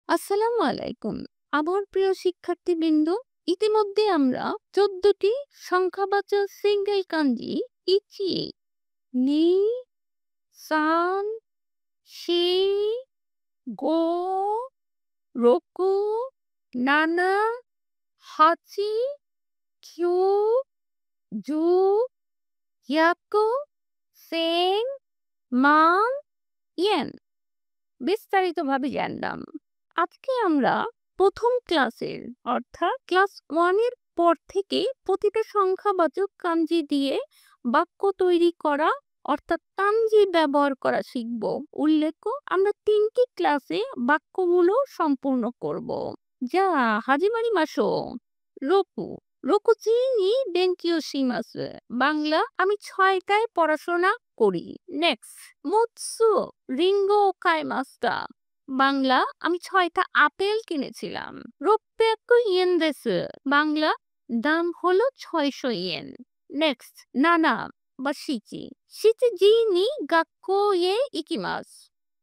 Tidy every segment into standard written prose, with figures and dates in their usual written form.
আসসালামু আলাইকুম। আমার প্রিয় শিক্ষার্থীবৃন্দ, ইতিমধ্যে আমরা ১৪টি সংখ্যাবাচক সিঙ্গেল কাঞ্জি ইচি, নি, সান, শি, গো, রোকু, নানা, হাচি, কিউ, জু, ইয়াকু, সেং, মাং, ইয়েন বিস্তারিতভাবে জানলাম। আজকে আমরা প্রথম ক্লাসের অর্থাৎ ক্লাস 1 এর পর থেকে প্রতিটা সংখ্যাবাচক কাঞ্জি দিয়ে বাক্য তৈরি করা অর্থাৎ কাঞ্জি ব্যবহার করা শিখব। উল্লেখ্য, আমরা 3টি ক্লাসে বাক্যগুলো সম্পূর্ণ করব। যা হাজিমারি মাসো রোকু রোকুচি নি বেঙ্কিও শিমাসু। বাংলা, আমি 6টায় পড়াশোনা করি। নেক্সট, মুৎসু রিঙ্গো কাইমাস্তা। বাংলা, আমি 6টা আপেল কিনেছিলাম। রোপ্পেকু ইয়েন দেসু। বাংলা, দাম হলো 600 ইয়েন। নেক্সট, নানা বা শিচি শিচি জি নি গাক্কো এ ইকিমাস।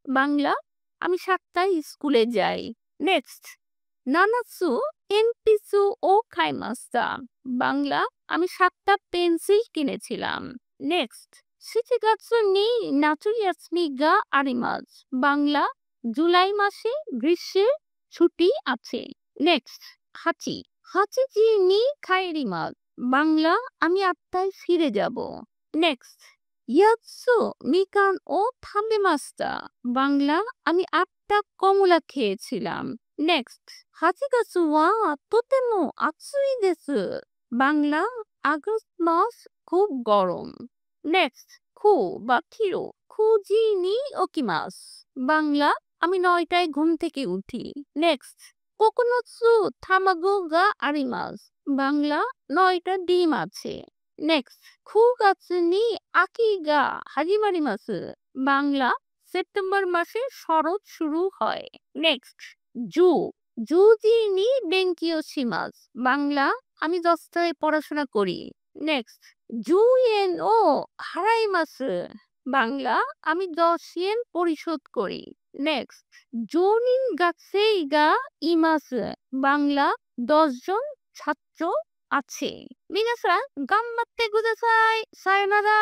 বাংলা, আমি 7টায় স্কুলে যাই। নেক্সট, নানাসু এনপিসু ও খাইমাস্তা। বাংলা, আমি 7টা পেন্সিল কিনেছিলাম। নেক্সট, শিচিগাৎসু নি নাচুরিয়াসমি গা আরিমাস। বাংলা, জুলাই মাসে গ্রীষ্মের ছুটি আছে। নেক্সট, হাচি হাচি জি নি খাইরিমাস। বাংলা, আমি 8টায় ফিরে যাব। নেক্সট, ইয়াৎসু মিকান ও থামেমাস্তা। বাংলা, আমি 8টা কমলা খেয়েছিলাম। নেক্সট, হাচিগাসু ওয়া তোতেমো আৎসুই দেসু। বাংলা, আগস্ট মাস খুব গরম। নেক্সট, খু বা খিরো খুজি নি ওকিমাস। বাংলা, আমি 9টায় ঘুম থেকে উঠি। নেক্সট, কোকোনাটসু থামাগো গা আরিমাস। বাংলা, 9টা ডিম আছে। নেক্সট, খু গাছু নি আকি গা হাজিমারিমাসু। বাংলা, সেপ্টেম্বর মাসে শরৎ শুরু হয়। নেক্সট, জু জুজি নি বেঙ্কিও শিমাস। বাংলা, আমি 10টায় পড়াশোনা করি। নেক্সট, জুয়েন ও হারাইমাসু। বাংলা, আমি 10 ইয়েন পরিশোধ করি। নেক্সট, জোনিন গাছেই গা ইমাসু। বাংলা, 10 জন ছাত্র আছে। মিনাসান গাম্বাতে কুদাসাই। সায়োনারা।